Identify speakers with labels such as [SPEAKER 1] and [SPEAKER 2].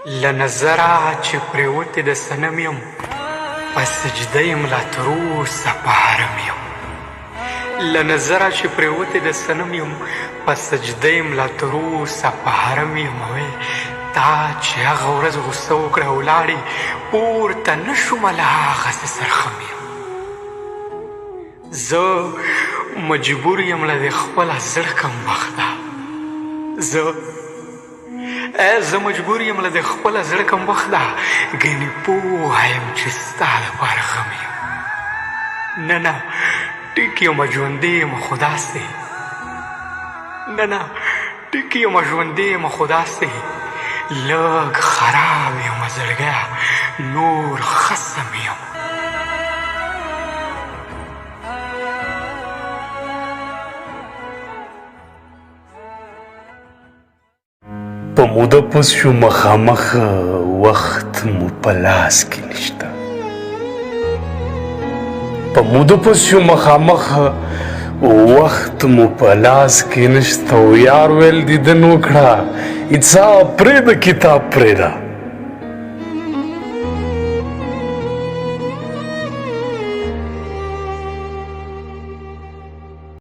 [SPEAKER 1] له نظره چې پرېوتې د صنم یم په سجده یم لا تروسه په حرم یم له نظره چې پرېوتې د صنم یم په سجده یم لا تروسه په حرم یم تا چې هغه ورځ غوسه وکړه ولاړې پورته نه شومه له هغسې سرخم یم زه مجبور یم له دې خپله زړه کمبخته زه مجبور یم له دې خپله زړه کمبخته ګنې پوهه یم چې ستا لپاره غم یم نه ټیک یمه ژوندی یم خو داسې ټیک یمه ژوندی یم خو داسې لږ خراب یمه زړګیه نور خسم یم
[SPEAKER 2] په موده پوس شو مخامخ وخت مو په لاس کې نشته په موده پوس شو مخامخ وخت مو په لاس کې نشته او یار ویل دیدن وکړه اڅا پرېږده کتاب پرېږده